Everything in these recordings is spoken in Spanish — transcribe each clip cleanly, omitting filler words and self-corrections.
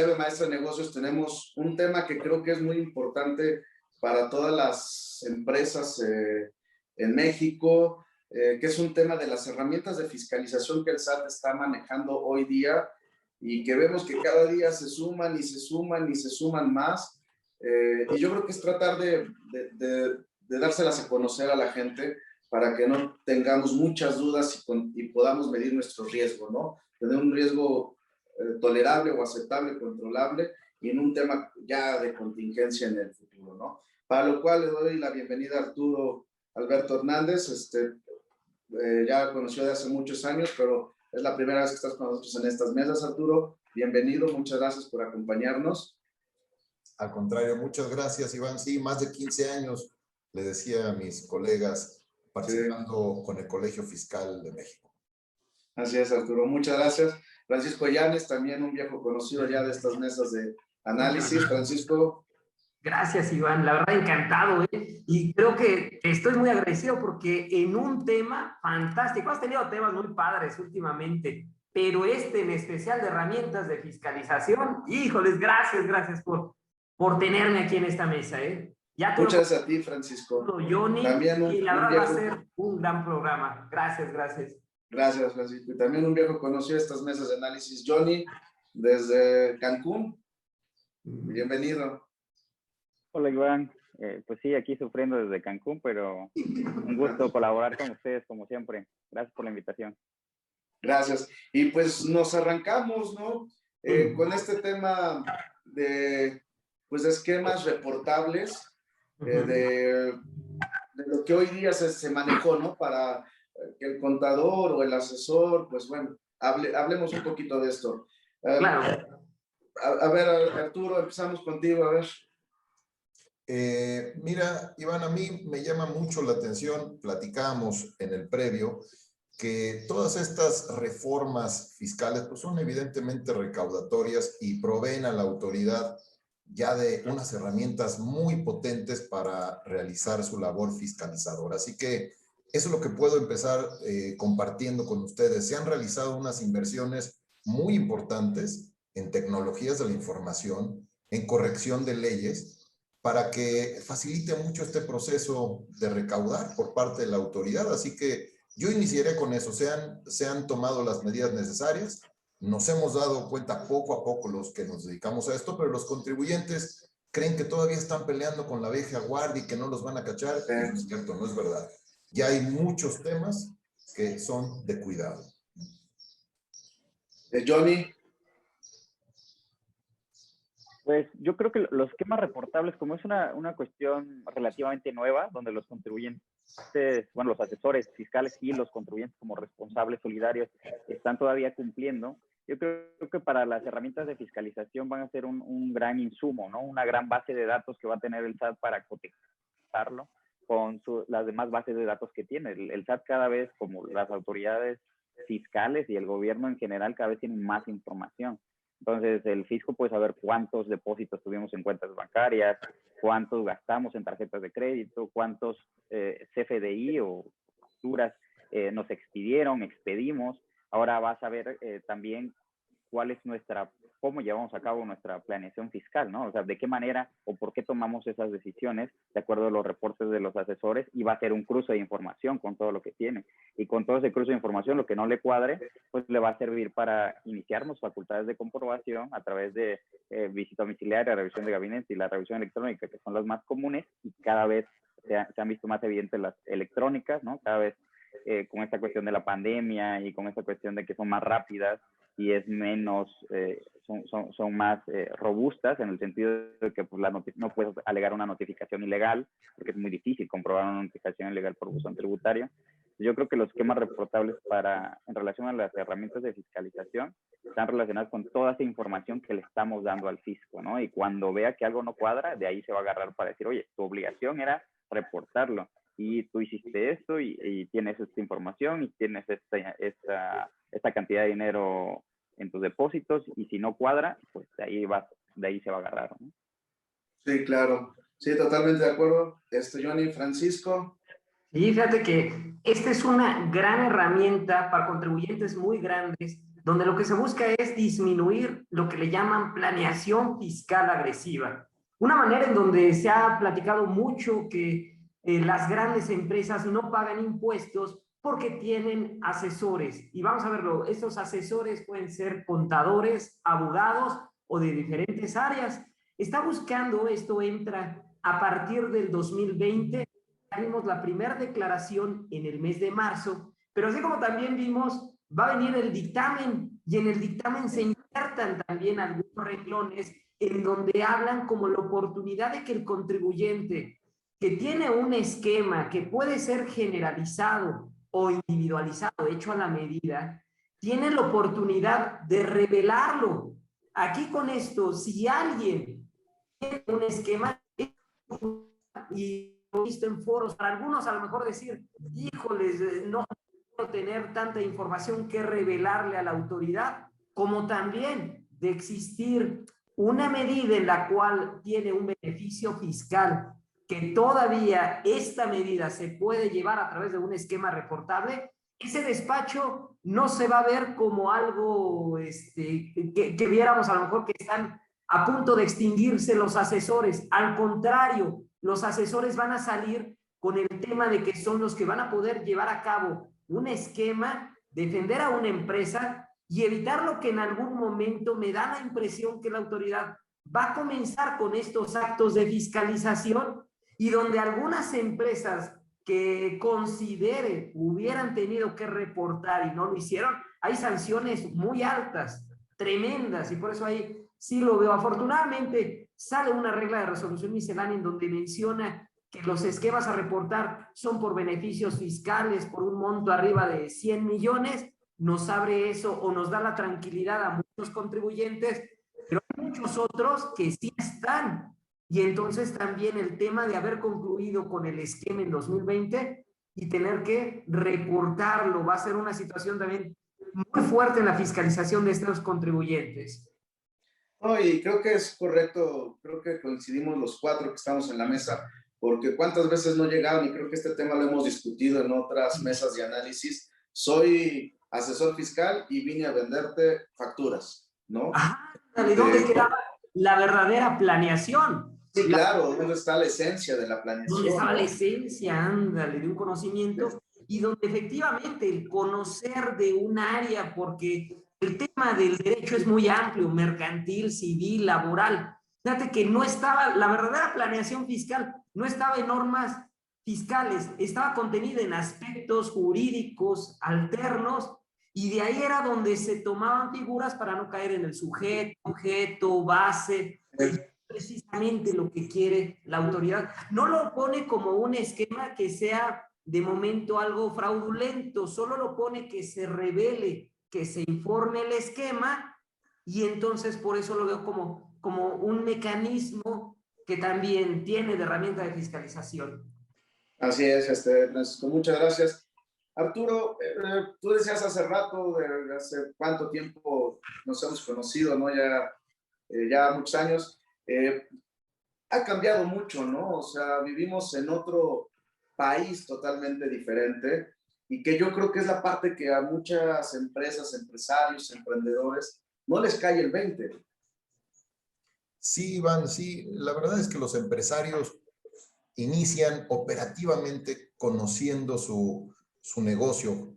llave maestra de negocios tenemos un tema que creo que es muy importante para todas las empresas en México, que es un tema de las herramientas de fiscalización que el SAT está manejando hoy día y que vemos que cada día se suman y se suman y se suman más. Y yo creo que es tratar de dárselas a conocer a la gente para que no tengamos muchas dudas y podamos medir nuestro riesgo, ¿no? Tener un riesgo tolerable o aceptable, controlable, y en un tema ya de contingencia en el futuro, ¿no? Para lo cual le doy la bienvenida a Arturo Alberto Hernández. Ya conoció de hace muchos años, pero es la primera vez que estás con nosotros en estas mesas, Arturo. Bienvenido, muchas gracias por acompañarnos. Al contrario, muchas gracias, Iván. Sí, más de 15 años, le decía a mis colegas, participando con el Colegio Fiscal de México. Así es, Arturo, muchas gracias. Francisco Llanes, también un viejo conocido ya de estas mesas de análisis. Francisco. Gracias, Iván. La verdad, encantado, ¿eh? Y creo que estoy muy agradecido porque en un tema fantástico, has tenido temas muy padres últimamente, pero este en especial de herramientas de fiscalización, híjoles, gracias por tenerme aquí en esta mesa, ¿eh? Ya Muchas gracias a ti, Francisco. Johnny, también y la verdad va a ser un gran programa. Gracias. Gracias, Francisco. Y también un viejo conocido de estas mesas de análisis, Johnny, desde Cancún. Bienvenido. Hola, Iván. Pues sí, aquí sufriendo desde Cancún, pero un gusto colaborar con ustedes, como siempre. Gracias por la invitación. Gracias. Y pues nos arrancamos, ¿no? Con este tema de esquemas reportables, de lo que hoy día se manejó, ¿no? Para que el contador o el asesor, pues bueno, hablemos un poquito de esto. Claro. A ver, Arturo, empezamos contigo, a ver. Mira, Iván, a mí me llama mucho la atención, platicamos en el previo, que todas estas reformas fiscales pues son evidentemente recaudatorias y proveen a la autoridad ya de unas herramientas muy potentes para realizar su labor fiscalizadora. Así que eso es lo que puedo empezar compartiendo con ustedes. Se han realizado unas inversiones muy importantes en tecnologías de la información, en corrección de leyes, para que facilite mucho este proceso de recaudar por parte de la autoridad. Así que yo iniciaré con eso. Se han tomado las medidas necesarias. Nos hemos dado cuenta poco a poco los que nos dedicamos a esto, pero los contribuyentes creen que todavía están peleando con la vieja guardia y que no los van a cachar. Y no es cierto, no es verdad. Ya hay muchos temas que son de cuidado. Johnny. Pues yo creo que los esquemas reportables, como es una cuestión relativamente nueva, donde los contribuyentes, bueno, los asesores fiscales y los contribuyentes como responsables solidarios están todavía cumpliendo, yo creo que para las herramientas de fiscalización van a ser un gran insumo, ¿no? Una gran base de datos que va a tener el SAT para cotejarlo con las demás bases de datos que tiene. El SAT cada vez, como las autoridades fiscales y el gobierno en general, cada vez tienen más información. Entonces, el fisco puede saber cuántos depósitos tuvimos en cuentas bancarias, cuántos gastamos en tarjetas de crédito, cuántos CFDI o facturas nos expedimos. Ahora va a saber también cuál es cómo llevamos a cabo nuestra planeación fiscal, ¿no? O sea, de qué manera o por qué tomamos esas decisiones de acuerdo a los reportes de los asesores, y va a ser un cruce de información con todo lo que tiene. Y con todo ese cruce de información, lo que no le cuadre, pues le va a servir para iniciarnos facultades de comprobación a través de visita domiciliaria, revisión de gabinete y la revisión electrónica, que son las más comunes, y cada vez se han visto más evidentes las electrónicas, ¿no? Cada vez con esta cuestión de la pandemia y con esta cuestión de que son más rápidas y es menos, son más robustas, en el sentido de que pues, no puedes alegar una notificación ilegal, porque es muy difícil comprobar una notificación ilegal por buzón tributario. Yo creo que los esquemas reportables en relación a las herramientas de fiscalización están relacionados con toda esa información que le estamos dando al fisco, ¿no? Y cuando vea que algo no cuadra, de ahí se va a agarrar para decir, oye, tu obligación era reportarlo, y tú hiciste esto y tienes esta información y tienes esta cantidad de dinero en tus depósitos, y si no cuadra, pues de ahí se va a agarrar, ¿no? Sí, claro. Sí, totalmente de acuerdo. Johnny, Francisco. Y fíjate que esta es una gran herramienta para contribuyentes muy grandes, donde lo que se busca es disminuir lo que le llaman planeación fiscal agresiva. Una manera en donde se ha platicado mucho que las grandes empresas no pagan impuestos porque tienen asesores. Y vamos a verlo, estos asesores pueden ser contadores, abogados o de diferentes áreas. Está buscando, esto entra a partir del 2020, vimos la primera declaración en el mes de marzo, pero así como también vimos, va a venir el dictamen y en el dictamen se insertan también algunos renglones en donde hablan como la oportunidad de que el contribuyente que tiene un esquema que puede ser generalizado o individualizado, hecho a la medida, tiene la oportunidad de revelarlo. Aquí con esto, si alguien tiene un esquema y lo he visto en foros, para algunos a lo mejor decir, híjoles, no puedo tener tanta información que revelarle a la autoridad, como también de existir una medida en la cual tiene un beneficio fiscal, que todavía esta medida se puede llevar a través de un esquema reportable, ese despacho no se va a ver como algo que viéramos a lo mejor que están a punto de extinguirse los asesores. Al contrario, los asesores van a salir con el tema de que son los que van a poder llevar a cabo un esquema, defender a una empresa y evitar lo que en algún momento me da la impresión que la autoridad va a comenzar con estos actos de fiscalización y donde algunas empresas que considere hubieran tenido que reportar y no lo hicieron, hay sanciones muy altas, tremendas, y por eso ahí sí lo veo. Afortunadamente sale una regla de resolución miscelánea en donde menciona que los esquemas a reportar son por beneficios fiscales, por un monto arriba de 100 millones, nos abre eso o nos da la tranquilidad a muchos contribuyentes, pero hay muchos otros que sí están. Y entonces también el tema de haber concluido con el esquema en 2020 y tener que reportarlo va a ser una situación también muy fuerte en la fiscalización de estos contribuyentes. No, y creo que es correcto, creo que coincidimos los cuatro que estamos en la mesa, porque cuántas veces no llegaron, y creo que este tema lo hemos discutido en otras mesas de análisis. Soy asesor fiscal y vine a venderte facturas, ¿no? ¿De dónde queda la verdadera planeación? Sí, claro, ¿dónde está la esencia de la planeación? ¿Dónde estaba la esencia, ándale, de un conocimiento? Y donde efectivamente el conocer de un área, porque el tema del derecho es muy amplio, mercantil, civil, laboral. Fíjate que no estaba, la verdadera planeación fiscal no estaba en normas fiscales, estaba contenida en aspectos jurídicos alternos y de ahí era donde se tomaban figuras para no caer en el sujeto, objeto, base, precisamente lo que quiere la autoridad. No lo pone como un esquema que sea de momento algo fraudulento, solo lo pone que se revele, que se informe el esquema y entonces por eso lo veo como un mecanismo que también tiene de herramienta de fiscalización. Así es, Francisco, muchas gracias. Arturo, tú decías hace rato, de hace cuánto tiempo nos hemos conocido, ¿no? Ya muchos años. Ha cambiado mucho, ¿no? O sea, vivimos en otro país totalmente diferente y que yo creo que es la parte que a muchas empresas, empresarios, emprendedores, no les cae el 20. Sí, Iván, sí. La verdad es que los empresarios inician operativamente conociendo su negocio.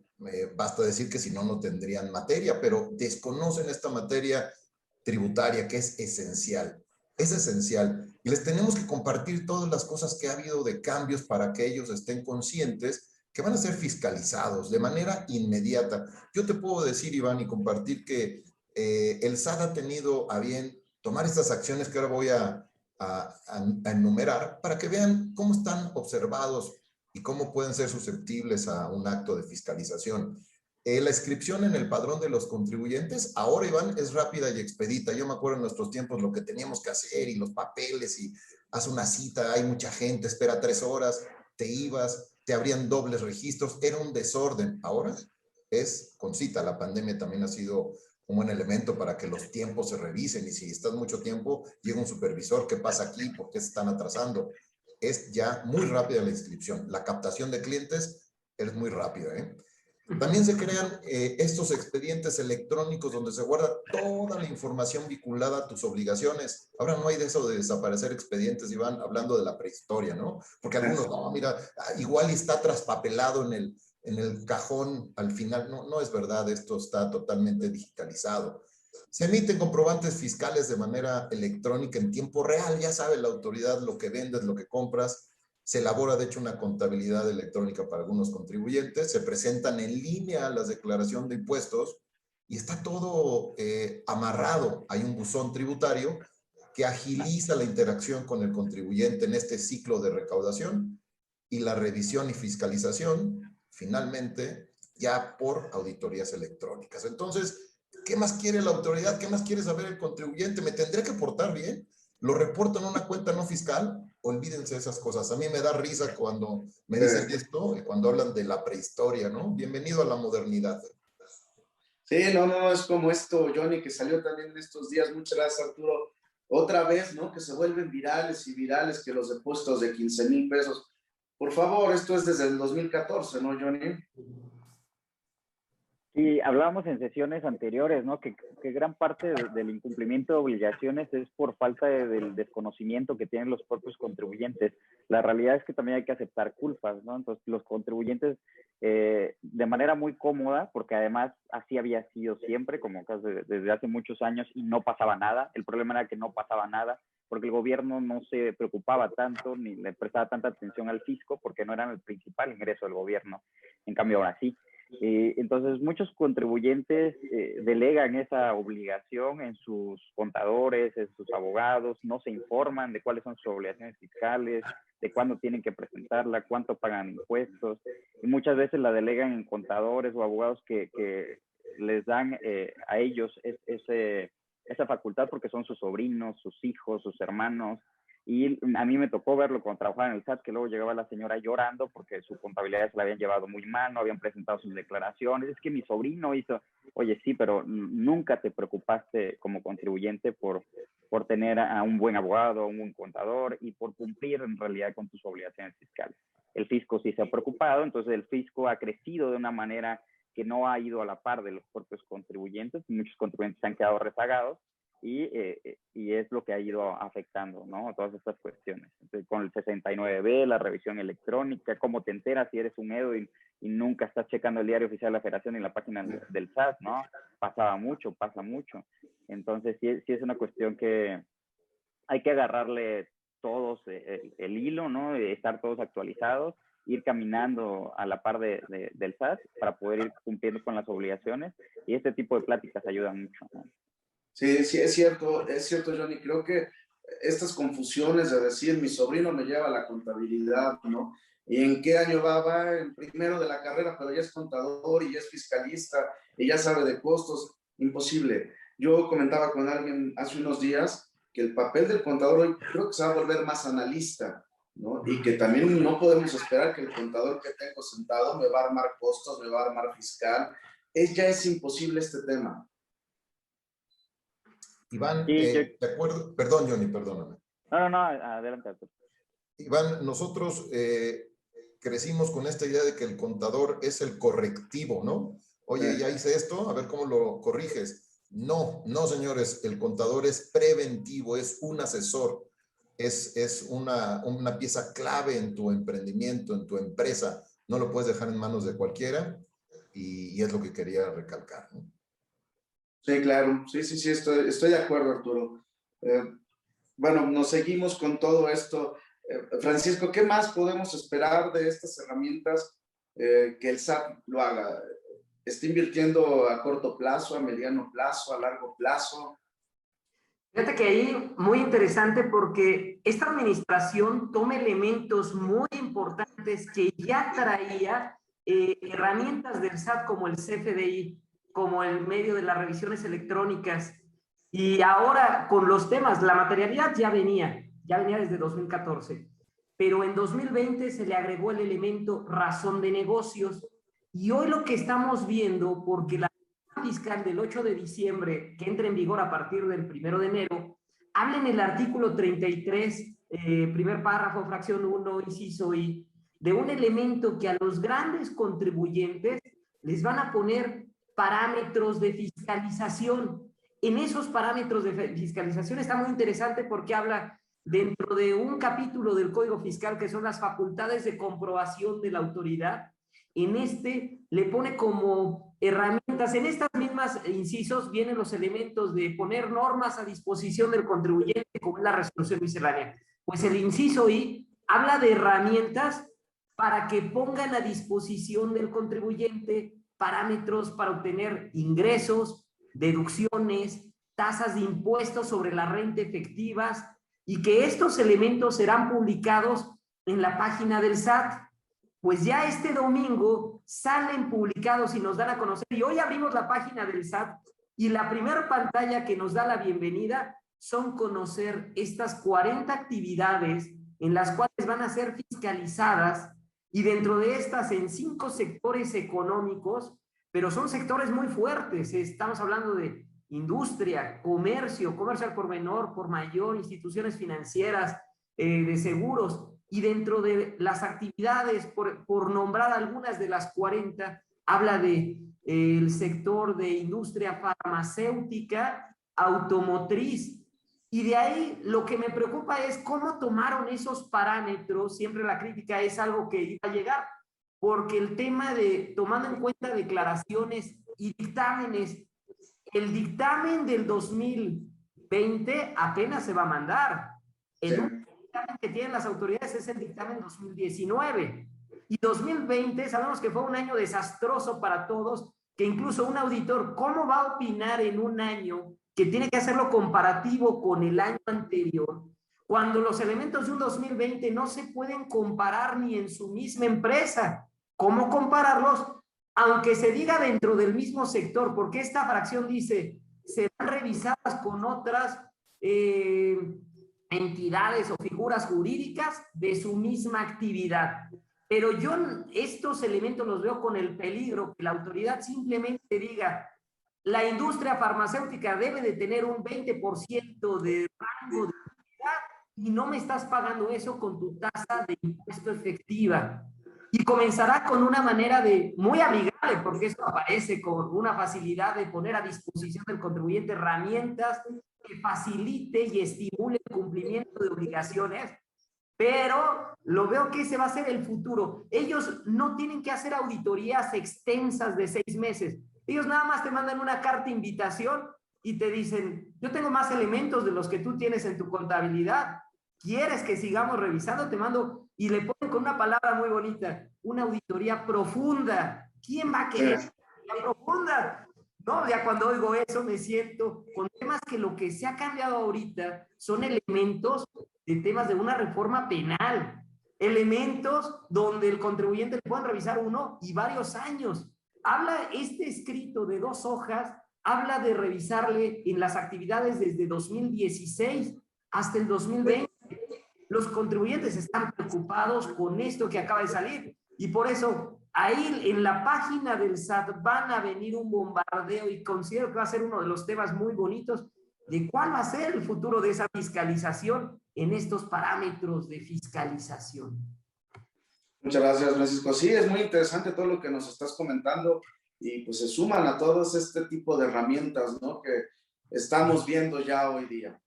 Basta decir que si no, no tendrían materia, pero desconocen esta materia tributaria que es esencial. Es esencial. Y les tenemos que compartir todas las cosas que ha habido de cambios para que ellos estén conscientes que van a ser fiscalizados de manera inmediata. Yo te puedo decir, Iván, y compartir que el SAT ha tenido a bien tomar estas acciones que ahora voy a enumerar para que vean cómo están observados y cómo pueden ser susceptibles a un acto de fiscalización. La inscripción en el padrón de los contribuyentes, ahora, Iván, es rápida y expedita. Yo me acuerdo en nuestros tiempos lo que teníamos que hacer y los papeles y haz una cita, hay mucha gente, espera 3 horas, te ibas, te abrían dobles registros, era un desorden. Ahora es con cita. La pandemia también ha sido un buen elemento para que los tiempos se revisen y si estás mucho tiempo, llega un supervisor, ¿qué pasa aquí? ¿Por qué se están atrasando? Es ya muy rápida la inscripción. La captación de clientes es muy rápida, ¿eh? También se crean estos expedientes electrónicos donde se guarda toda la información vinculada a tus obligaciones. Ahora no hay de eso de desaparecer expedientes, Iván, hablando de la prehistoria, ¿no? Porque algunos, no, mira, igual está traspapelado en el cajón al final. No, no es verdad, esto está totalmente digitalizado. Se emiten comprobantes fiscales de manera electrónica en tiempo real. Ya sabe la autoridad lo que vendes, lo que compras. Se elabora, de hecho, una contabilidad electrónica para algunos contribuyentes. Se presentan en línea las declaraciones de impuestos y está todo amarrado. Hay un buzón tributario que agiliza la interacción con el contribuyente en este ciclo de recaudación y la revisión y fiscalización, finalmente, ya por auditorías electrónicas. Entonces, ¿qué más quiere la autoridad? ¿Qué más quiere saber el contribuyente? ¿Me tendré que portar bien? ¿Lo reporto en una cuenta no fiscal? Olvídense de esas cosas. A mí me da risa cuando me dicen esto, cuando hablan de la prehistoria, ¿no? Bienvenido a la modernidad. Sí, no, no, es como esto, Johnny, que salió también en estos días. Muchas gracias, Arturo. Otra vez, ¿no? Que se vuelven virales y virales que los depósitos de 15,000 pesos. Por favor, esto es desde el 2014, ¿no, Johnny? Y hablábamos en sesiones anteriores, ¿no? Que gran parte del incumplimiento de obligaciones es por falta del desconocimiento que tienen los propios contribuyentes. La realidad es que también hay que aceptar culpas, ¿no? Entonces, los contribuyentes, de manera muy cómoda, porque además así había sido siempre, como desde hace muchos años, y no pasaba nada. El problema era que no pasaba nada, porque el gobierno no se preocupaba tanto, ni le prestaba tanta atención al fisco, porque no era el principal ingreso del gobierno. En cambio, ahora sí. Entonces, muchos contribuyentes delegan esa obligación en sus contadores, en sus abogados, no se informan de cuáles son sus obligaciones fiscales, de cuándo tienen que presentarla, cuánto pagan impuestos, y muchas veces la delegan en contadores o abogados que les dan a ellos esa facultad porque son sus sobrinos, sus hijos, sus hermanos. Y a mí me tocó verlo cuando trabajaba en el SAT, que luego llegaba la señora llorando porque su contabilidad se la habían llevado muy mal, no habían presentado sus declaraciones. Es que mi sobrino hizo, oye, sí, pero nunca te preocupaste como contribuyente por tener a un buen abogado, a un buen contador y por cumplir en realidad con tus obligaciones fiscales. El fisco sí se ha preocupado, entonces el fisco ha crecido de una manera que no ha ido a la par de los propios contribuyentes. Muchos contribuyentes se han quedado rezagados. Y es lo que ha ido afectando, ¿no? Todas estas cuestiones. Entonces, con el 69B, la revisión electrónica, cómo te enteras si eres un EDO y nunca estás checando el diario oficial de la Federación y la página del SAT, ¿no? Pasa mucho. Entonces, sí es una cuestión que hay que agarrarle todos el hilo, ¿no? Estar todos actualizados, ir caminando a la par del SAT para poder ir cumpliendo con las obligaciones. Y este tipo de pláticas ayudan mucho, ¿no? Sí, sí, es cierto, Johnny. Creo que estas confusiones de decir, mi sobrino me lleva la contabilidad, ¿no? ¿Y en qué año va? Va en primero de la carrera, pero ya es contador y ya es fiscalista y ya sabe de costos. Imposible. Yo comentaba con alguien hace unos días que el papel del contador hoy creo que se va a volver más analista, ¿no? Y que también no podemos esperar que el contador que tengo sentado me va a armar costos, me va a armar fiscal. Ya es imposible este tema. Iván, ¿de acuerdo? Perdón, Johnny, perdóname. No, adelante. Iván, nosotros crecimos con esta idea de que el contador es el correctivo, ¿no? Oye, ya hice esto, a ver cómo lo corriges. No, señores, el contador es preventivo, es un asesor, es una pieza clave en tu emprendimiento, en tu empresa. No lo puedes dejar en manos de cualquiera y es lo que quería recalcar, ¿no? Sí, claro. Sí, estoy de acuerdo, Arturo. Bueno, nos seguimos con todo esto. Francisco, ¿qué más podemos esperar de estas herramientas que el SAT lo haga? ¿Está invirtiendo a corto plazo, a mediano plazo, a largo plazo? Fíjate que ahí muy interesante porque esta administración toma elementos muy importantes que ya traía herramientas del SAT como el CFDI, como el medio de las revisiones electrónicas, y ahora con los temas, la materialidad ya venía desde 2014, pero en 2020 se le agregó el elemento razón de negocios, y hoy lo que estamos viendo, porque la fiscal del 8 de diciembre, que entra en vigor a partir del 1 de enero, habla en el artículo 33, primer párrafo, fracción 1, inciso I, de un elemento que a los grandes contribuyentes les van a poner parámetros de fiscalización. En esos parámetros de fiscalización está muy interesante porque habla dentro de un capítulo del Código Fiscal que son las facultades de comprobación de la autoridad. En este le pone como herramientas, en estas mismas incisos vienen los elementos de poner normas a disposición del contribuyente, como es la resolución miscelánea. Pues el inciso I habla de herramientas para que pongan a disposición del contribuyente parámetros para obtener ingresos, deducciones, tasas de impuestos sobre la renta efectivas, y que estos elementos serán publicados en la página del SAT. Pues ya este domingo salen publicados y nos dan a conocer, y hoy abrimos la página del SAT y la primera pantalla que nos da la bienvenida son conocer estas 40 actividades en las cuales van a ser fiscalizadas, y dentro de estas en 5 sectores económicos, pero son sectores muy fuertes. Estamos hablando de industria, comercio al por menor, por mayor, instituciones financieras, de seguros. Y dentro de las actividades, por nombrar algunas de las 40, habla de el sector de industria farmacéutica, automotriz. Y de ahí lo que me preocupa es cómo tomaron esos parámetros. Siempre la crítica es algo que iba a llegar, porque el tema de tomando en cuenta declaraciones y dictámenes, el dictamen del 2020 apenas se va a mandar. El único dictamen que tienen las autoridades es el dictamen 2019. Y 2020 sabemos que fue un año desastroso para todos, que incluso un auditor, ¿cómo va a opinar en un año que tiene que hacerlo comparativo con el año anterior, cuando los elementos de un 2020 no se pueden comparar ni en su misma empresa? ¿Cómo compararlos? Aunque se diga dentro del mismo sector, porque esta fracción dice, serán revisadas con otras entidades o figuras jurídicas de su misma actividad. Pero yo estos elementos los veo con el peligro que la autoridad simplemente diga, la industria farmacéutica debe de tener un 20% de rango de utilidad y no me estás pagando eso con tu tasa de impuesto efectiva. Y comenzará con una manera de muy amigable, porque esto aparece con una facilidad de poner a disposición del contribuyente herramientas que facilite y estimule el cumplimiento de obligaciones, pero lo veo que ese va a ser el futuro. Ellos no tienen que hacer auditorías extensas de 6 meses. Ellos nada más te mandan una carta de invitación y te dicen, yo tengo más elementos de los que tú tienes en tu contabilidad. ¿Quieres que sigamos revisando? Te mando, y le ponen con una palabra muy bonita, una auditoría profunda. ¿Quién va a querer la profunda? No, ya cuando oigo eso me siento con temas que lo que se ha cambiado ahorita son elementos de temas de una reforma penal, elementos donde el contribuyente le pueden revisar 1 y varios años. Habla este escrito de 2 hojas, habla de revisarle en las actividades desde 2016 hasta el 2020. Los contribuyentes están preocupados con esto que acaba de salir, y por eso ahí en la página del SAT van a venir un bombardeo, y considero que va a ser uno de los temas muy bonitos de cuál va a ser el futuro de esa fiscalización en estos parámetros de fiscalización. Muchas gracias, Francisco. Sí, es muy interesante todo lo que nos estás comentando, y pues se suman a todos este tipo de herramientas, ¿no?, que estamos viendo ya hoy día.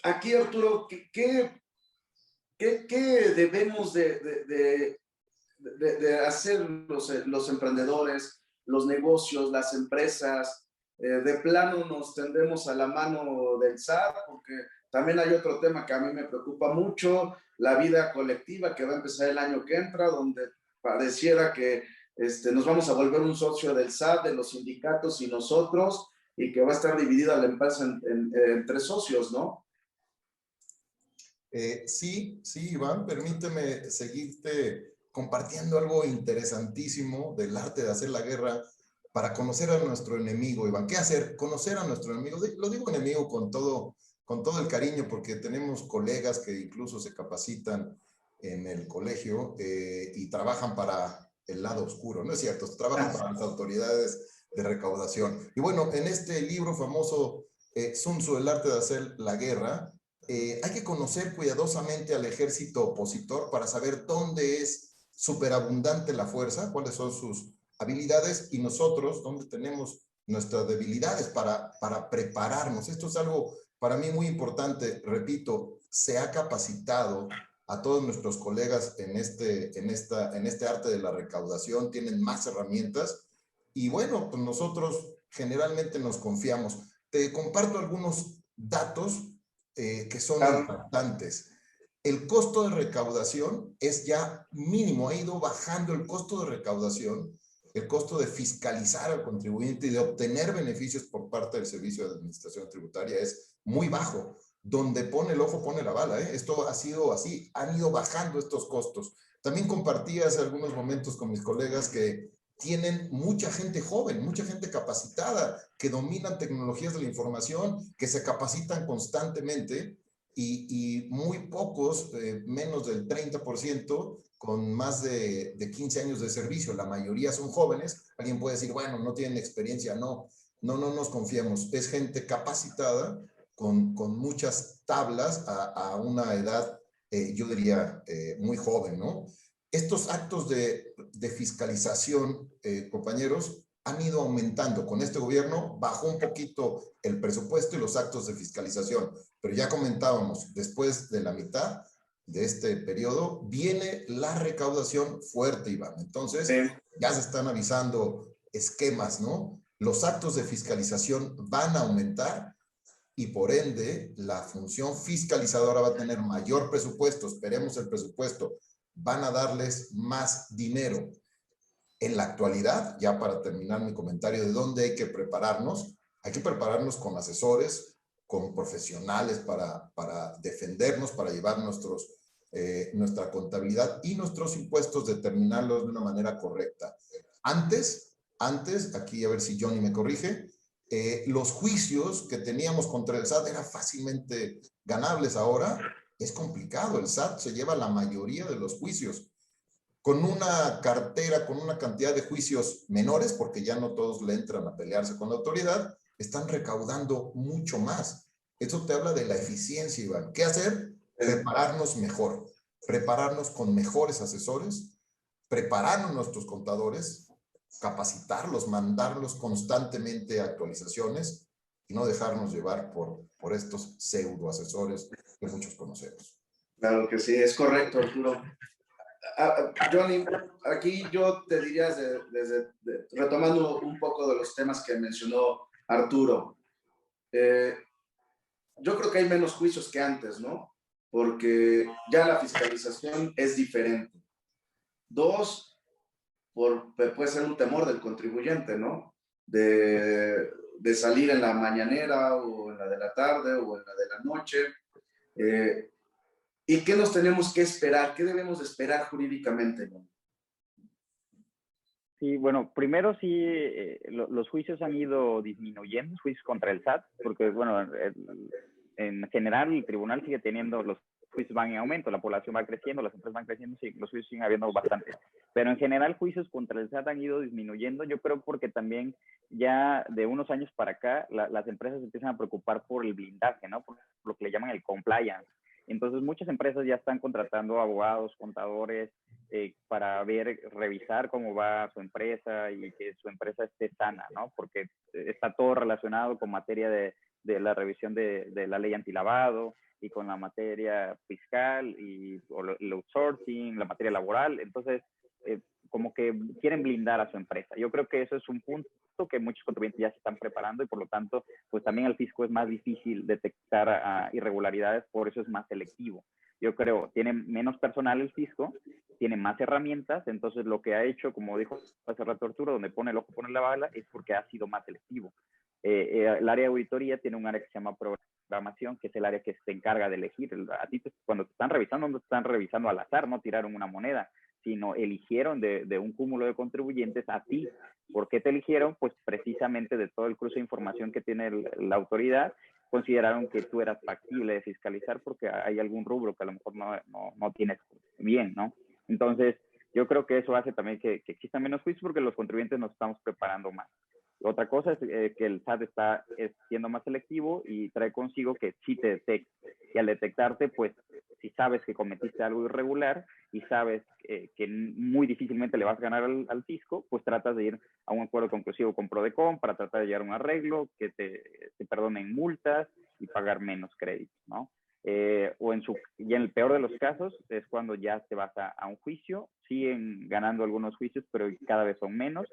Aquí, Arturo, ¿qué debemos de hacer los emprendedores, los negocios, las empresas? De plano nos tendemos a la mano del SAT, porque también hay otro tema que a mí me preocupa mucho, la vida colectiva que va a empezar el año que entra, donde pareciera que nos vamos a volver un socio del SAT, de los sindicatos y nosotros, y que va a estar dividida la empresa en 3 socios, ¿no? Sí, Iván, permíteme seguirte compartiendo algo interesantísimo del arte de hacer la guerra para conocer a nuestro enemigo, Iván. ¿Qué hacer? Conocer a nuestro enemigo. Lo digo enemigo con todo el cariño, porque tenemos colegas que incluso se capacitan en el colegio y trabajan para el lado oscuro, ¿no es cierto? Trabajan para las autoridades de recaudación. Y bueno, en este libro famoso, Sun Tzu, el arte de hacer la guerra, hay que conocer cuidadosamente al ejército opositor para saber dónde es superabundante la fuerza, cuáles son sus habilidades y nosotros donde tenemos nuestras debilidades para prepararnos. Esto es algo para mí muy importante. Repito, se ha capacitado a todos nuestros colegas en este arte de la recaudación, tienen más herramientas y bueno, pues nosotros generalmente nos confiamos. Te comparto algunos datos que son importantes. El costo de recaudación es ya mínimo, ha ido bajando el costo de recaudación, el costo de fiscalizar al contribuyente y de obtener beneficios por parte del Servicio de Administración Tributaria es muy bajo. Donde pone el ojo, pone la bala, ¿eh? Esto ha sido así, han ido bajando estos costos. También compartí hace algunos momentos con mis colegas que tienen mucha gente joven, mucha gente capacitada, que dominan tecnologías de la información, que se capacitan constantemente y muy pocos, menos del 30%, con más de 15 años de servicio. La mayoría son jóvenes. Alguien puede decir, bueno, no tienen experiencia. No, no, no nos confiemos. Es gente capacitada con muchas tablas a una edad, yo diría, muy joven, ¿no? Estos actos de fiscalización, compañeros, han ido aumentando. Con este gobierno bajó un poquito el presupuesto y los actos de fiscalización, pero ya comentábamos, después de la mitad de este periodo, viene la recaudación fuerte, Iván. Entonces, ya se están avisando esquemas, ¿no? Los actos de fiscalización van a aumentar y por ende la función fiscalizadora va a tener mayor presupuesto, esperemos el presupuesto, van a darles más dinero. En la actualidad, ya para terminar mi comentario de dónde hay que prepararnos con asesores, con profesionales para defendernos, para llevar nuestra contabilidad y nuestros impuestos, determinarlos de una manera correcta. Antes, aquí a ver si Johnny me corrige, los juicios que teníamos contra el SAT eran fácilmente ganables. Ahora es complicado, el SAT se lleva la mayoría de los juicios con una cartera, con una cantidad de juicios menores, porque ya no todos le entran a pelearse con la autoridad, están recaudando mucho más. Eso te habla de la eficiencia, Iván. ¿Qué hacer? Prepararnos mejor, prepararnos con mejores asesores, prepararnos nuestros contadores, capacitarlos, mandarlos constantemente a actualizaciones y no dejarnos llevar por estos pseudo asesores que muchos conocemos. Claro que sí, es correcto, Arturo. Johnny, aquí yo te diría, retomando un poco de los temas que mencionó Arturo, yo creo que hay menos juicios que antes, ¿no? Porque ya la fiscalización es diferente. Dos, puede ser un temor del contribuyente, ¿no? De salir en la mañanera o en la de la tarde o en la de la noche. ¿Y qué nos tenemos que esperar? ¿Qué debemos de esperar jurídicamente, ¿no? Sí, bueno, primero sí, los juicios han ido disminuyendo, juicios contra el SAT, porque, bueno, en general el tribunal sigue teniendo, los juicios van en aumento, la población va creciendo, las empresas van creciendo, sí, los juicios siguen habiendo bastantes. Pero en general juicios contra el SAT han ido disminuyendo, yo creo porque también ya de unos años para acá las empresas empiezan a preocupar por el blindaje, ¿no? Por lo que le llaman el compliance. Entonces muchas empresas ya están contratando abogados, contadores, para revisar cómo va su empresa y que su empresa esté sana, ¿no? Porque está todo relacionado con materia de la revisión de la ley antilavado y con la materia fiscal y el outsourcing, la materia laboral. Entonces, como que quieren blindar a su empresa. Yo creo que eso es un punto que muchos contribuyentes ya se están preparando y por lo tanto, pues también al fisco es más difícil detectar irregularidades, por eso es más selectivo. Yo creo, tiene menos personal el fisco, tiene más herramientas, entonces lo que ha hecho, como dijo hace rato Arturo, donde pone el ojo, pone la bala, es porque ha sido más selectivo. El área de auditoría tiene un área que se llama programación, que es el área que se encarga de elegir. A ti, cuando te están revisando, no te están revisando al azar, no tiraron una moneda, sino eligieron de un cúmulo de contribuyentes a ti. ¿Por qué te eligieron? Pues precisamente de todo el cruce de información que tiene la autoridad, consideraron que tú eras factible de fiscalizar porque hay algún rubro que a lo mejor no tienes bien, ¿no? Entonces, yo creo que eso hace también que existan menos juicios porque los contribuyentes nos estamos preparando más. Otra cosa es que el SAT está siendo más selectivo y trae consigo que sí te detecta. Y al detectarte, pues si sabes que cometiste algo irregular y sabes que muy difícilmente le vas a ganar al fisco, pues tratas de ir a un acuerdo conclusivo con Prodecon para tratar de llegar a un arreglo, que te perdonen multas y pagar menos créditos, ¿no? Y en el peor de los casos es cuando ya te vas a un juicio, siguen ganando algunos juicios, pero cada vez son menos.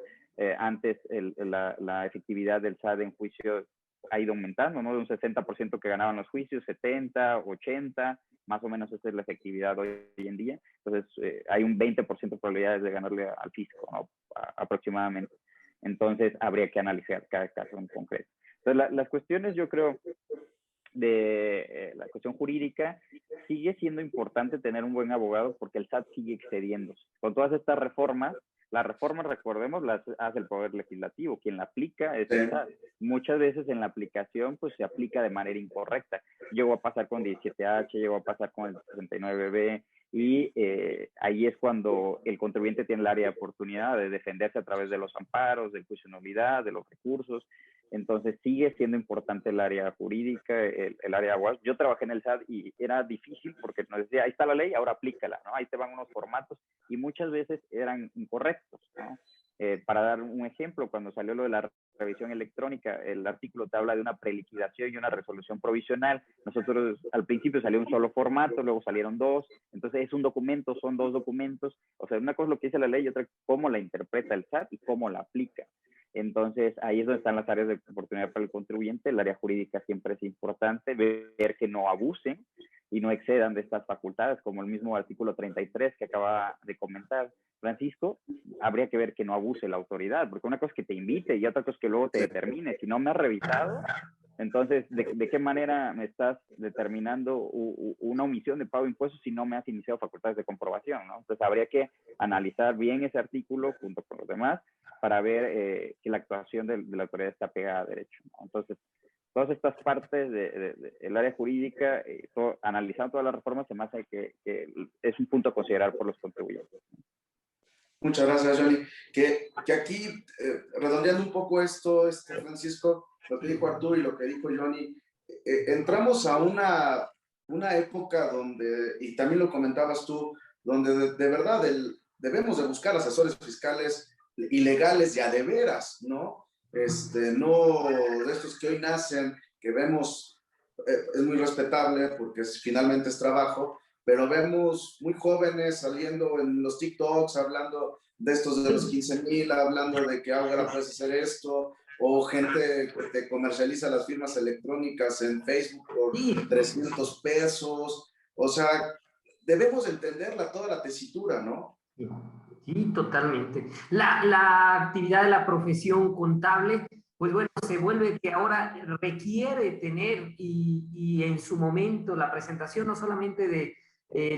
Antes la efectividad del SAT en juicio ha ido aumentando, ¿no? De un 60% que ganaban los juicios, 70, 80, más o menos esa es la efectividad hoy en día. Entonces, hay un 20% de probabilidades de ganarle al fisco, ¿no? Aproximadamente. Entonces, habría que analizar cada caso en concreto. Entonces, las cuestiones, yo creo, de la cuestión jurídica, sigue siendo importante tener un buen abogado porque el SAT sigue excediéndose. Con todas estas reformas, las reformas, recordemos, las hace el Poder Legislativo. Quien la aplica es el SAT. Muchas veces en la aplicación, pues se aplica de manera incorrecta. Llegó a pasar con 17H, llegó a pasar con el 69B, y ahí es cuando el contribuyente tiene el área de oportunidad de defenderse a través de los amparos, del juicio de nulidad, de los recursos. Entonces sigue siendo importante el área jurídica, el área aguas. Yo trabajé en el SAT y era difícil porque nos decía, ahí está la ley, ahora aplícala, ¿no? Ahí te van unos formatos y muchas veces eran incorrectos, ¿no? Para dar un ejemplo, cuando salió lo de la revisión electrónica, el artículo te habla de una preliquidación y una resolución provisional. Nosotros al principio salió un solo formato, luego salieron dos, entonces es un documento, son dos documentos. O sea, una cosa es lo que dice la ley y otra cómo la interpreta el SAT y cómo la aplica. Entonces, ahí es donde están las áreas de oportunidad para el contribuyente. El área jurídica siempre es importante, ver que no abusen y no excedan de estas facultades, como el mismo artículo 33 que acaba de comentar Francisco. Habría que ver que no abuse la autoridad, porque una cosa es que te invite y otra cosa es que luego te determine. Si no me has revisado, entonces, ¿de qué manera me estás determinando una omisión de pago de impuestos si no me has iniciado facultades de comprobación, ¿no? Entonces, habría que analizar bien ese artículo junto con los demás para ver que la actuación de la autoridad está pegada a derecho, ¿no? Entonces, todas estas partes del área jurídica, analizando todas las reformas, se me hace que es un punto a considerar por los contribuyentes. Muchas gracias, Johnny. Que aquí, redondeando un poco esto, Francisco, lo que dijo Arturo y lo que dijo Johnny, entramos a una época donde, y también lo comentabas tú, donde de verdad debemos de buscar asesores fiscales y legales ya de veras, ¿no? No de estos que hoy nacen, que vemos, es muy respetable porque finalmente es trabajo, pero vemos muy jóvenes saliendo en los TikToks hablando de estos de los 15,000, hablando de que ahora puedes hacer esto, o gente que te comercializa las firmas electrónicas en Facebook por 300 pesos. O sea, debemos entender toda la tesitura, ¿no? Sí, totalmente. La actividad de la profesión contable, pues bueno, se vuelve que ahora requiere tener y en su momento la presentación no solamente de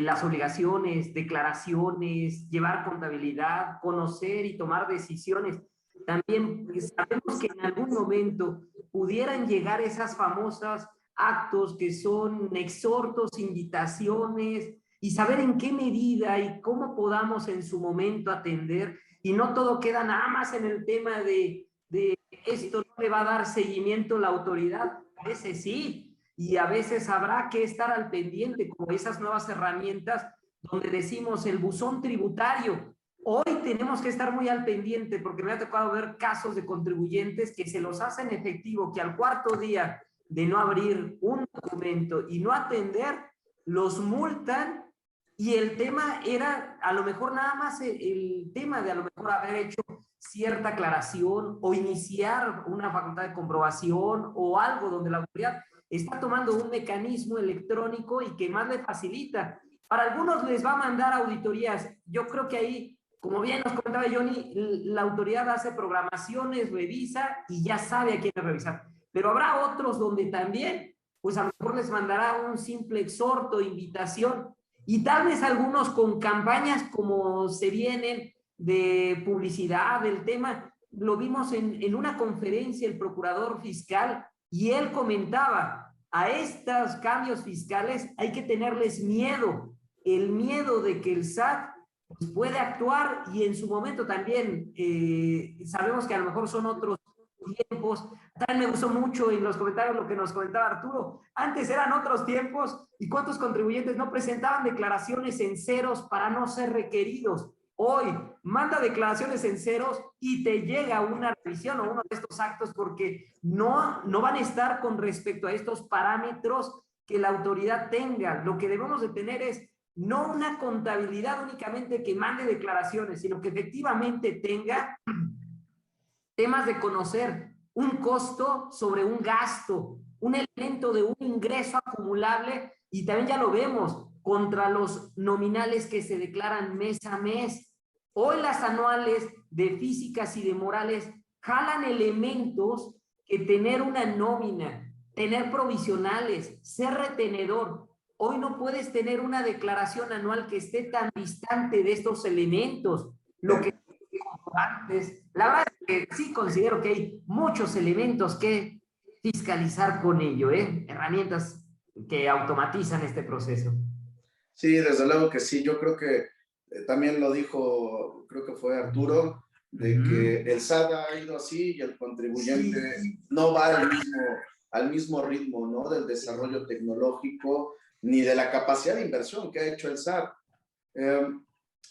las obligaciones, declaraciones, llevar contabilidad, conocer y tomar decisiones. También sabemos que en algún momento pudieran llegar esas famosas actos que son exhortos, invitaciones, y saber en qué medida y cómo podamos en su momento atender, y no todo queda nada más en el tema de esto no le va a dar seguimiento la autoridad. A veces sí, y a veces habrá que estar al pendiente, como esas nuevas herramientas donde decimos el buzón tributario. Hoy tenemos que estar muy al pendiente porque me ha tocado ver casos de contribuyentes que se los hacen efectivo, que al cuarto día de no abrir un documento y no atender, los multan. Y el tema era a lo mejor nada más el tema de a lo mejor haber hecho cierta aclaración o iniciar una facultad de comprobación o algo donde la autoridad está tomando un mecanismo electrónico y que más le facilita. Para algunos les va a mandar auditorías. Yo creo que ahí, como bien nos comentaba Johnny, la autoridad hace programaciones, revisa y ya sabe a quién revisar. Pero habrá otros donde también, pues a lo mejor les mandará un simple exhorto, invitación, y tal vez algunos con campañas como se vienen de publicidad del tema. Lo vimos en una conferencia el procurador fiscal y él comentaba, a estos cambios fiscales hay que tenerles miedo, el miedo de que el SAT pues, puede actuar, y en su momento también sabemos que a lo mejor son otros tiempos. También me gustó mucho en los comentarios lo que nos comentaba Arturo. Antes eran otros tiempos y cuántos contribuyentes no presentaban declaraciones en ceros para no ser requeridos. Hoy manda declaraciones en ceros y te llega una revisión o uno de estos actos porque no van a estar con respecto a estos parámetros que la autoridad tenga. Lo que debemos de tener es no una contabilidad únicamente que mande declaraciones, sino que efectivamente tenga temas de conocer un costo sobre un gasto, un elemento de un ingreso acumulable y también ya lo vemos contra los nominales que se declaran mes a mes. Hoy las anuales de físicas y de morales jalan elementos que tener una nómina, tener provisionales, ser retenedor. Hoy no puedes tener una declaración anual que esté tan distante de estos elementos. Lo que antes, la verdad es que sí considero que hay muchos elementos que fiscalizar con ello, herramientas que automatizan este proceso. Sí, desde luego que sí. Yo creo que también lo dijo, creo que fue Arturo, de que el SAT ha ido así y el contribuyente no va al mismo ritmo, ¿no? Del desarrollo tecnológico ni de la capacidad de inversión que ha hecho el SAT.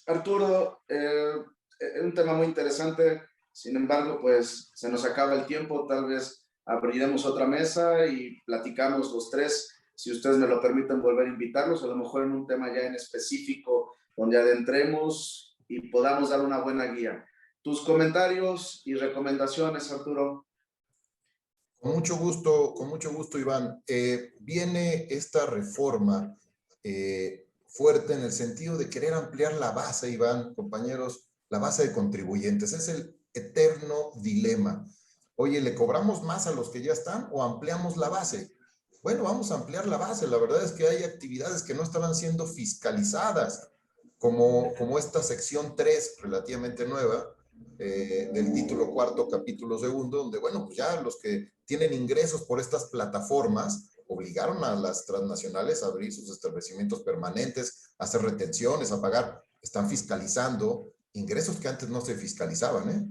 Arturo, un tema muy interesante, sin embargo, pues se nos acaba el tiempo, tal vez abriremos otra mesa y platicamos los tres, si ustedes me lo permiten volver a invitarlos, a lo mejor en un tema ya en específico, donde adentremos y podamos dar una buena guía. Tus comentarios y recomendaciones, Arturo. Con mucho gusto, Iván. Viene esta reforma fuerte en el sentido de querer ampliar la base, Iván, compañeros, la base de contribuyentes. Es el eterno dilema. Oye, ¿le cobramos más a los que ya están o ampliamos la base? Bueno, vamos a ampliar la base. La verdad es que hay actividades que no estaban siendo fiscalizadas, como esta sección 3, relativamente nueva, del título cuarto, capítulo segundo, donde, bueno, pues ya los que tienen ingresos por estas plataformas obligaron a las transnacionales a abrir sus establecimientos permanentes, a hacer retenciones, a pagar, están fiscalizando ingresos que antes no se fiscalizaban, ¿eh?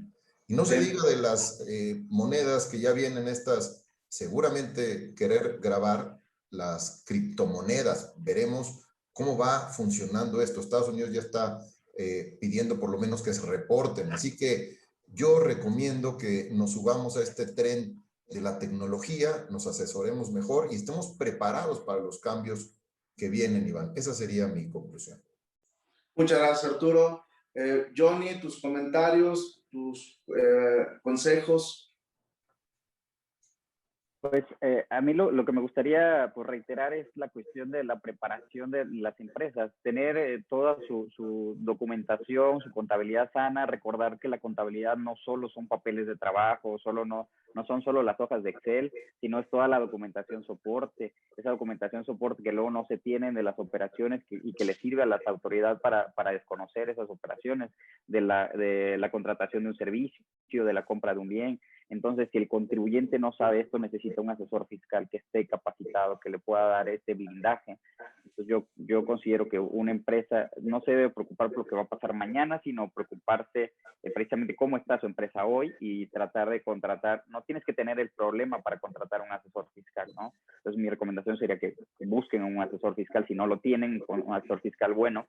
Y no se diga de las monedas que ya vienen estas, seguramente querer grabar las criptomonedas. Veremos cómo va funcionando esto. Estados Unidos ya está pidiendo por lo menos que se reporten. Así que yo recomiendo que nos subamos a este tren de la tecnología, nos asesoremos mejor y estemos preparados para los cambios que vienen, Iván. Esa sería mi conclusión. Muchas gracias, Arturo. Johnny, tus comentarios, tus consejos. Pues a mí lo que me gustaría pues, reiterar es la cuestión de la preparación de las empresas, tener toda su documentación, su contabilidad sana, recordar que la contabilidad no solo son papeles de trabajo, no son solo las hojas de Excel, sino es toda la documentación soporte, esa documentación soporte que luego no se tienen de las operaciones y que le sirve a las autoridades para desconocer esas operaciones de la contratación de un servicio, de la compra de un bien. Entonces, si el contribuyente no sabe esto, necesita un asesor fiscal que esté capacitado, que le pueda dar este blindaje. Entonces, yo considero que una empresa no se debe preocupar por lo que va a pasar mañana, sino preocuparse precisamente cómo está su empresa hoy y tratar de contratar. No tienes que tener el problema para contratar un asesor fiscal, ¿no? Entonces, mi recomendación sería que busquen un asesor fiscal, si no lo tienen, un asesor fiscal bueno,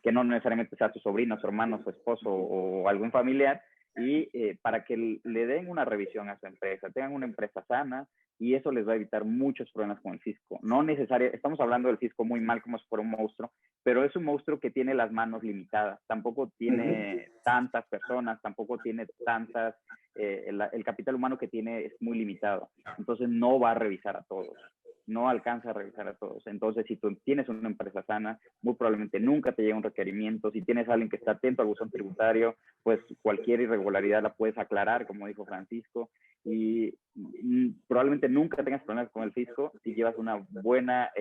que no necesariamente sea su sobrino, su hermano, su esposo o algún familiar, y para que le den una revisión a su empresa, tengan una empresa sana, y eso les va a evitar muchos problemas con el fisco. No necesariamente, estamos hablando del fisco muy mal como si fuera un monstruo, pero es un monstruo que tiene las manos limitadas, tampoco tiene tantas personas, tampoco tiene tantas, el capital humano que tiene es muy limitado, entonces no va a revisar a todos. No alcanza a revisar a todos. Entonces, si tú tienes una empresa sana, muy probablemente nunca te llega un requerimiento. Si tienes a alguien que está atento al buzón tributario, pues cualquier irregularidad la puedes aclarar, como dijo Francisco, y probablemente nunca tengas problemas con el fisco si llevas una buena,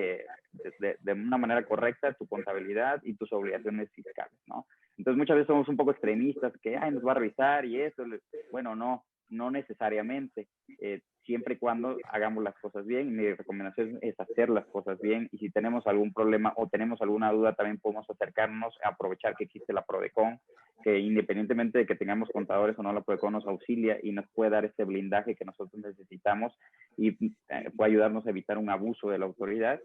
de una manera correcta, tu contabilidad y tus obligaciones fiscales, ¿no? Entonces, muchas veces somos un poco extremistas, que nos va a revisar y eso. Bueno, no. no necesariamente, siempre y cuando hagamos las cosas bien. Mi recomendación es hacer las cosas bien, y si tenemos algún problema o tenemos alguna duda, también podemos acercarnos, a aprovechar que existe la Prodecon, que independientemente de que tengamos contadores o no, la Prodecon nos auxilia y nos puede dar ese blindaje que nosotros necesitamos, y puede ayudarnos a evitar un abuso de la autoridad.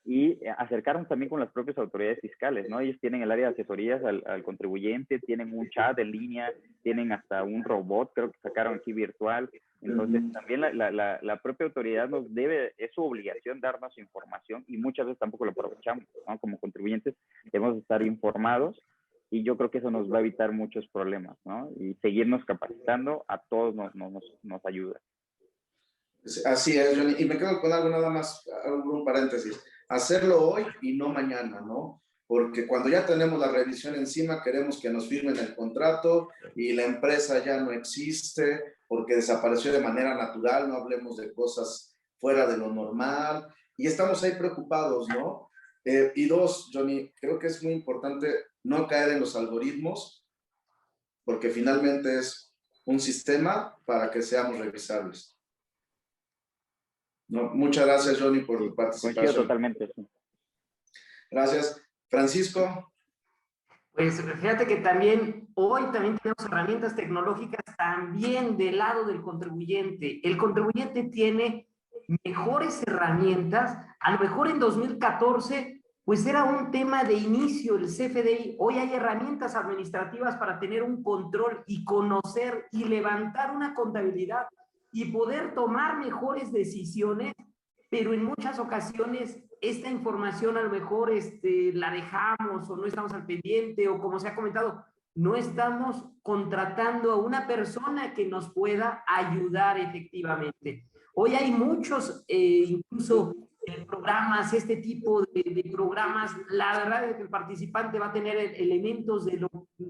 Y acercarnos también con las propias autoridades fiscales, ¿no? Ellos tienen el área de asesorías al contribuyente, tienen un chat en línea, tienen hasta un robot, creo que sacaron aquí virtual. Entonces, también la propia autoridad nos debe, es su obligación darnos información, y muchas veces tampoco lo aprovechamos, ¿no? Como contribuyentes debemos estar informados, y yo creo que eso nos va a evitar muchos problemas, ¿no? Y seguirnos capacitando a todos nos ayuda. Así es, Johnny. Y me quedo con algo nada más, un paréntesis. Hacerlo hoy y no mañana, ¿no? Porque cuando ya tenemos la revisión encima, queremos que nos firmen el contrato y la empresa ya no existe porque desapareció de manera natural, no hablemos de cosas fuera de lo normal, y estamos ahí preocupados, ¿no? Y dos, Johnny, creo que es muy importante no caer en los algoritmos, porque finalmente es un sistema para que seamos revisables. No, muchas gracias, Johnny, por tu participación. Coincido totalmente. Sí. Gracias. Francisco. Pues fíjate que también hoy también tenemos herramientas tecnológicas también del lado del contribuyente. El contribuyente tiene mejores herramientas. A lo mejor en 2014 pues era un tema de inicio el CFDI. Hoy hay herramientas administrativas para tener un control y conocer y levantar una contabilidad y poder tomar mejores decisiones, pero en muchas ocasiones esta información a lo mejor la dejamos o no estamos al pendiente, o como se ha comentado, no estamos contratando a una persona que nos pueda ayudar efectivamente. Hoy hay muchos, incluso programas, este tipo de programas, la verdad es que el participante va a tener elementos de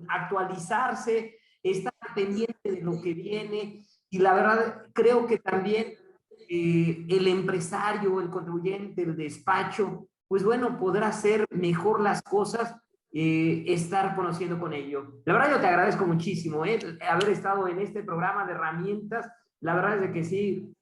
actualizarse, estar pendiente de lo que viene, y la verdad creo que también el empresario, el contribuyente, el despacho, pues bueno, podrá hacer mejor las cosas, estar conociendo con ello. La verdad yo te agradezco muchísimo haber estado en este programa de herramientas. La verdad es de que sí,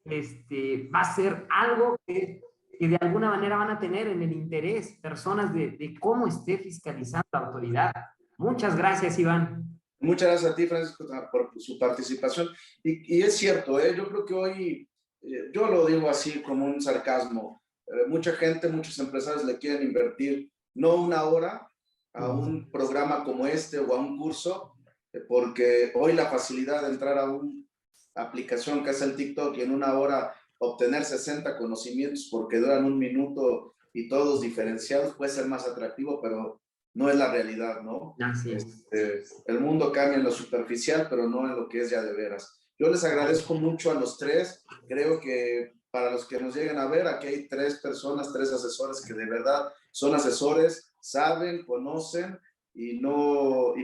va a ser algo que de alguna manera van a tener en el interés personas de cómo esté fiscalizando la autoridad. Muchas gracias, Iván. Muchas gracias a ti, Francisco, por su participación. Y es cierto, yo creo que hoy, yo lo digo así como un sarcasmo, mucha gente, muchos empresarios le quieren invertir no una hora a un programa como este o a un curso, porque hoy la facilidad de entrar a una aplicación que es el TikTok y en una hora obtener 60 conocimientos porque duran un minuto y todos diferenciados puede ser más atractivo, pero no es la realidad, ¿no? Así es. El mundo cambia en lo superficial, pero no en lo que es ya de veras. Yo les agradezco mucho a los tres. Creo que para los que nos lleguen a ver, aquí hay tres personas, tres asesores que de verdad son asesores, saben, conocen y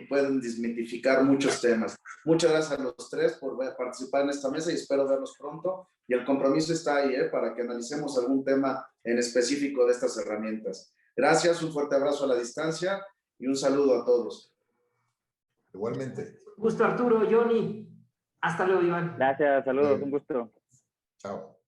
pueden desmitificar muchos temas. Muchas gracias a los tres por participar en esta mesa y espero verlos pronto. Y el compromiso está ahí, para que analicemos algún tema en específico de estas herramientas. Gracias, un fuerte abrazo a la distancia y un saludo a todos. Igualmente. Un gusto, Arturo, Johnny. Hasta luego, Iván. Gracias, saludos, un gusto. Chao.